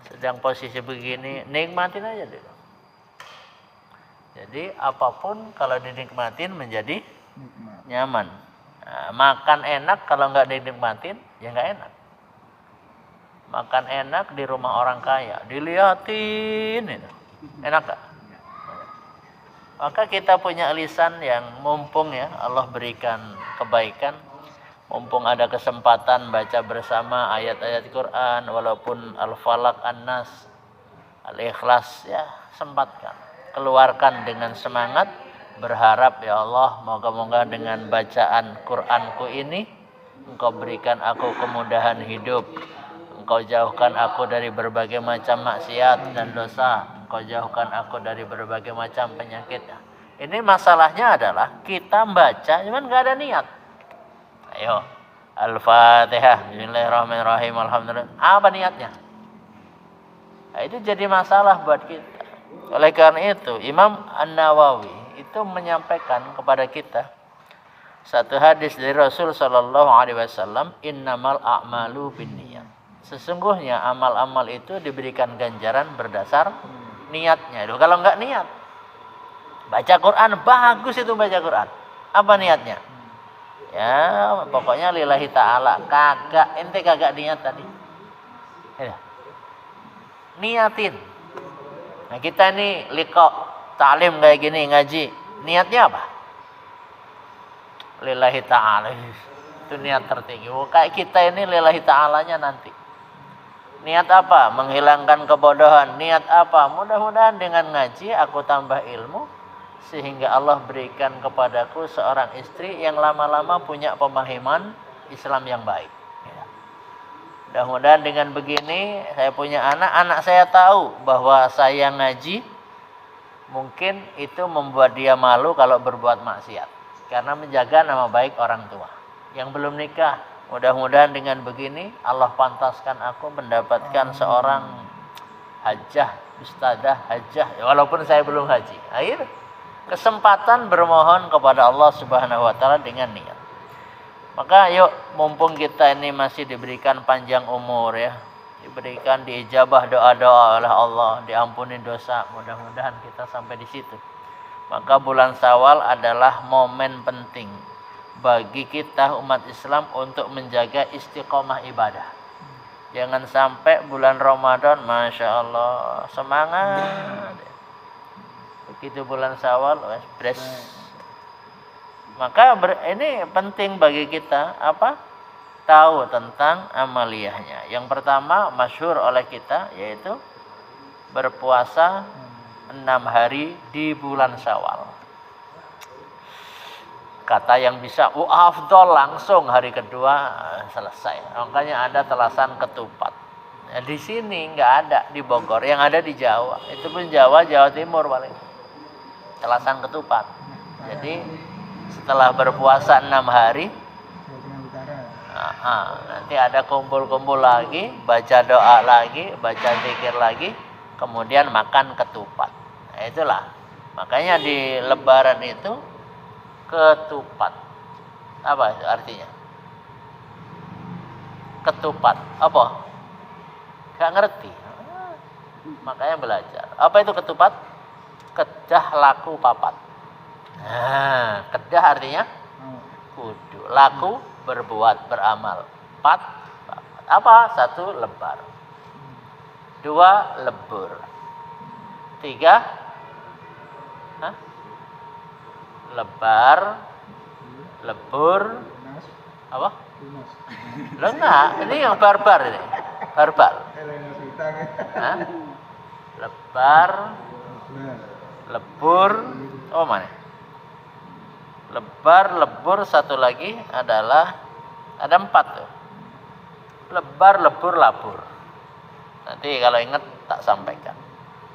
sedang posisi begini, nikmatin aja dulu. Jadi apapun kalau dinikmatin menjadi nyaman. Nah, makan enak kalau nggak dinikmatin ya nggak enak. Makan enak di rumah orang kaya, diliatin itu, enak nggak? Maka kita punya lisan yang mumpung ya Allah berikan kebaikan, mumpung ada kesempatan baca bersama ayat-ayat Quran, walaupun Al-Falaq, An-Nas, Al-Ikhlas, ya sempatkan, keluarkan dengan semangat, berharap ya Allah moga-moga dengan bacaan Quranku ini Engkau berikan aku kemudahan hidup, Engkau jauhkan aku dari berbagai macam maksiat dan dosa, Engkau jauhkan aku dari berbagai macam penyakit. Ini masalahnya adalah kita baca cuman nggak ada niat. Ayo, Al-Fatihah, Bismillahirrahmanirrahim, Alhamdulillah. Apa niatnya? Nah, itu jadi masalah buat kita. Oleh karena itu, Imam An-Nawawi itu menyampaikan kepada kita satu hadis dari Rasul Shallallahu Alaihi Wasallam, Innamal a'malu binniyat. Sesungguhnya amal-amal itu diberikan ganjaran berdasar niatnya. Loh, kalau nggak niat, baca Quran bagus itu baca Quran. Apa niatnya? Ya pokoknya lillahi ta'ala. Ente kagak niat tadi. Ya. Niatin. Nah kita ini liqa ta'lim kayak gini ngaji. Niatnya apa? Lillahi ta'ala. Itu niat tertinggi. Kayak kita ini lillahi ta'alanya nanti. Niat apa? Menghilangkan kebodohan. Niat apa? Mudah-mudahan dengan ngaji aku tambah ilmu sehingga Allah berikan kepadaku seorang istri yang lama-lama punya pemahaman Islam yang baik. Ya. Mudah-mudahan dengan begini saya punya anak saya tahu bahwa saya ngaji, mungkin itu membuat dia malu kalau berbuat maksiat karena menjaga nama baik orang tua. Yang belum nikah, mudah-mudahan dengan begini Allah pantaskan aku mendapatkan seorang hajah, ustadzah hajah, walaupun saya belum haji. Akhir kesempatan bermohon kepada Allah Subhanahu wa taala dengan niat. Maka yuk mumpung kita ini masih diberikan panjang umur ya, diberikan diijabah doa-doa oleh Allah, diampuni dosa, mudah-mudahan kita sampai di situ. Maka bulan Syawal adalah momen penting bagi kita umat Islam untuk menjaga istiqomah ibadah. Jangan sampai bulan Ramadan, Masya Allah, semangat. Begitu bulan Syawal, beres. Maka ini penting bagi kita apa? Tahu tentang amaliyahnya. Yang pertama masyhur oleh kita yaitu berpuasa 6 hari di bulan Syawal. Kata yang bisa afdol langsung hari kedua selesai. Makanya ada telasan ketupat. Nah, di sini nggak ada di Bogor, yang ada di Jawa. Itu pun Jawa Timur paling. Telasan ketupat. Jadi setelah berpuasa 6 hari, nanti ada kumpul-kumpul lagi, baca doa lagi, baca zikir lagi, kemudian makan ketupat. Nah, itulah. Makanya di Lebaran itu ketupat. Apa itu artinya? Ketupat. Apa? Gak ngerti. Makanya belajar. Apa itu ketupat? Kedah laku papat. Nah, kedah artinya kudu, laku berbuat, beramal. Papat. Apa? 1 lebar. 2 lebur. 3 lebar, lebur, apa? Lo enggak, ini yang barbar ini. Barbar. Lebar, lebur, oh mana? Lebar, lebur, satu lagi adalah ada 4 tuh. Lebar, lebur, labur. Nanti kalau ingat tak sampaikan.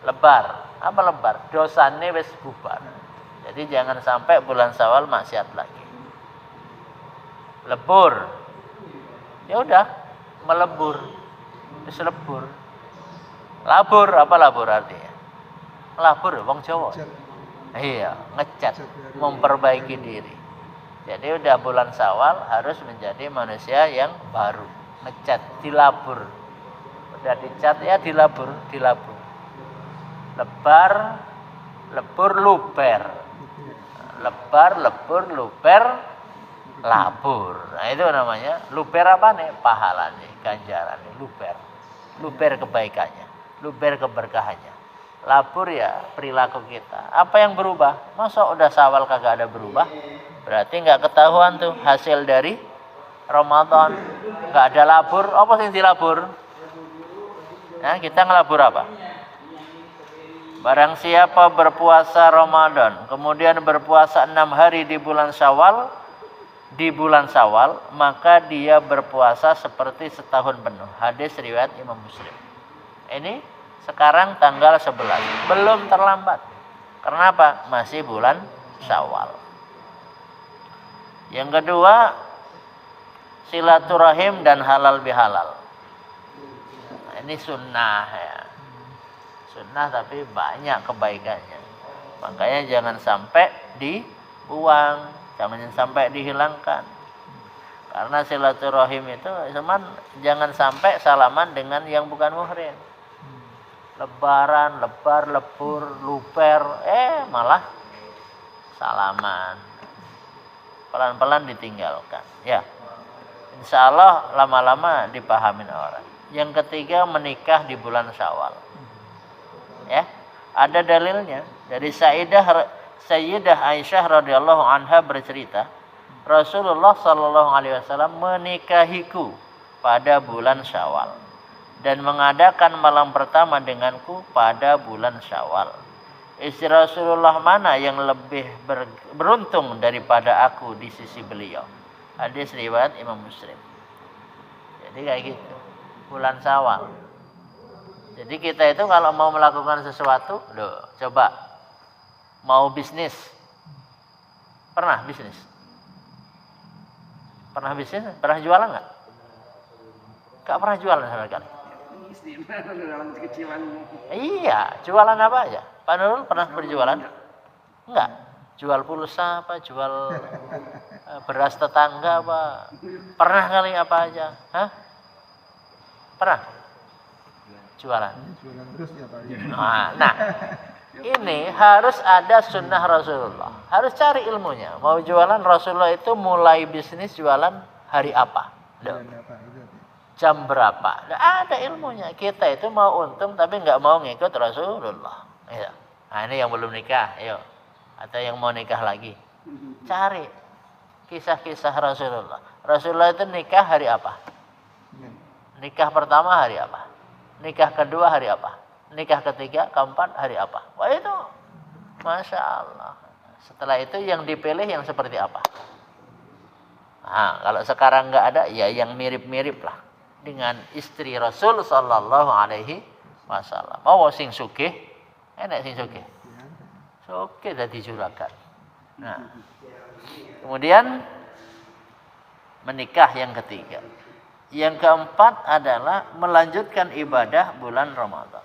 Lebar, apa lebar? Dosane wis bubar. Jadi jangan sampai bulan Syawal maksiat lagi. Lebur, ya udah melebur, terus lebur. Labur, apa labur artinya? Labur, wong Jawa. Iya, ngecat, memperbaiki diri. Jadi udah bulan Syawal harus menjadi manusia yang baru, ngecat, dilabur. Udah dicat ya dilabur. Lebar, lebur, luber. Lebar, lebur, luber, labur. Nah itu namanya luber apa nih? Pahala nih, ganjaran nih, luber. Luber kebaikannya, luber keberkahannya. Labur ya perilaku kita. Apa yang berubah? Masa udah Syawal kagak ada berubah? Berarti nggak ketahuan tuh hasil dari Ramadan. Nggak ada labur. Apa sih dilabur? Nah, kita ngelabur apa? Barang siapa berpuasa Ramadan, kemudian berpuasa 6 hari di bulan Syawal, maka dia berpuasa seperti setahun penuh. Hadis riwayat Imam Muslim. Ini sekarang tanggal 11, belum terlambat. Kenapa? Masih bulan Syawal. Yang kedua, silaturahim dan halal bihalal. Nah, ini sunnah ya. Sunnah tapi banyak kebaikannya. Makanya jangan sampai dibuang, jangan sampai dihilangkan. Karena silaturahim itu jangan sampai salaman dengan yang bukan muhrim. Lebaran, lebar, lebur, luper, malah salaman. Pelan-pelan ditinggalkan. Ya, insya Allah lama-lama dipahamin orang. Yang ketiga, menikah di bulan Syawal. Ya, ada dalilnya dari Sayyidah Aisyah radhiyallahu anha bercerita, Rasulullah sallallahu alaihi wasallam menikahiku pada bulan Syawal dan mengadakan malam pertama denganku pada bulan Syawal. Istri Rasulullah mana yang lebih beruntung daripada aku di sisi beliau? Hadis riwayat Imam Muslim. Jadi kayak gitu. Bulan Syawal. Jadi kita itu kalau mau melakukan sesuatu, coba mau bisnis. Pernah bisnis? Pernah bisnis? Pernah jualan nggak? Nggak pernah jualan sama sekali. Iya, jualan apa aja? Pak Nurul pernah berjualan? Enggak. Jual pulsa apa? Jual beras tetangga apa? Pernah kali apa aja? Hah? Pernah? Jualan. Jualan terus ya Pak. Nah, ini harus ada sunnah Rasulullah. Harus cari ilmunya. Mau jualan Rasulullah itu mulai bisnis jualan hari apa? Jam berapa? Nggak ada ilmunya. Kita itu mau untung tapi nggak mau ngikut Rasulullah. Ya. Nah ini yang belum nikah, ayo. Atau yang mau nikah lagi. Cari kisah-kisah Rasulullah. Rasulullah itu nikah hari apa? Nikah pertama hari apa? Nikah kedua hari apa? Nikah ketiga, keempat hari apa? Wah itu, Masya Allah. Setelah itu yang dipilih yang seperti apa? Nah, kalau sekarang nggak ada, ya yang mirip-mirip lah dengan istri Rasul Sallallahu Alaihi Wasallam. Mau sing sugih, enak sing sugih. Sugih dadi juragan. Nah, kemudian menikah yang ketiga. Yang keempat adalah melanjutkan ibadah bulan Ramadan.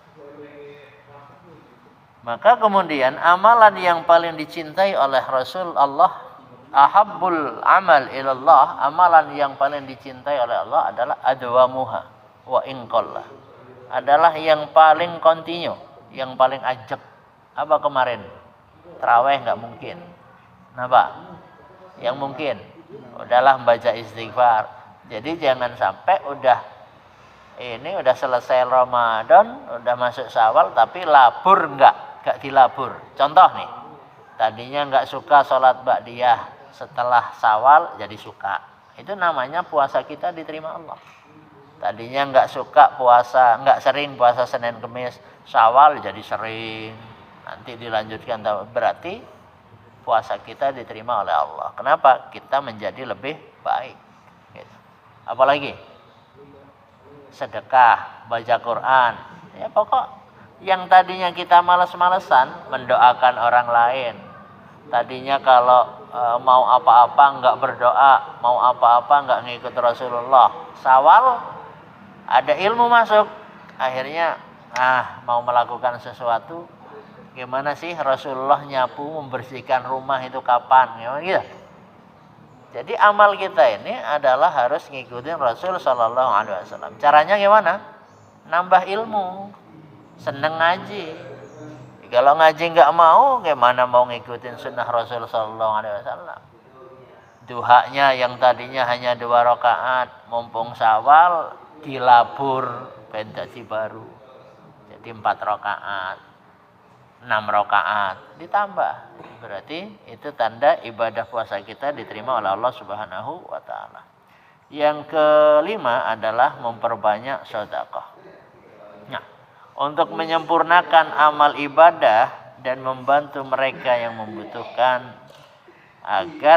Maka kemudian amalan yang paling dicintai oleh Rasul Allah, ahabbul amal ilallah, amalan yang paling dicintai oleh Allah adalah adwamuha wa inqalla. Adalah yang paling kontinu, yang paling ajak. Apa kemarin? Tarawih enggak mungkin. Kenapa? Yang mungkin udahlah baca istighfar. Jadi jangan sampai udah selesai Ramadan, udah masuk Syawal tapi labur enggak dilabur. Contoh nih, tadinya enggak suka sholat ba'diyah, setelah Syawal jadi suka. Itu namanya puasa kita diterima Allah. Tadinya enggak suka puasa, enggak sering puasa Senin Kamis, Syawal jadi sering. Nanti dilanjutkan, berarti puasa kita diterima oleh Allah. Kenapa? Kita menjadi lebih baik. Gitu. Apalagi sedekah, baca Quran. Ya pokok yang tadinya kita malas-malesan mendoakan orang lain. Tadinya kalau mau apa-apa enggak berdoa, mau apa-apa enggak ngikut Rasulullah. Syawal ada ilmu masuk, akhirnya mau melakukan sesuatu, gimana sih Rasulullah nyapu membersihkan rumah itu kapan? Gimana gitu? Jadi amal kita ini adalah harus ngikutin Rasul Sallallahu Alaihi Wasallam. Caranya gimana? nambah ilmu, seneng ngaji. Kalau ngaji nggak mau, gimana mau ngikutin sunnah Rasul Sallallahu Alaihi Wasallam? Duhanya yang tadinya hanya 2 rakaat, mumpung Syawal dilabur jadi baru, jadi 4 rakaat, 6 rakaat ditambah. Berarti itu tanda ibadah puasa kita diterima oleh Allah Subhanahu wa taala. Yang kelima adalah memperbanyak sedekah. Nah, untuk menyempurnakan amal ibadah dan membantu mereka yang membutuhkan agar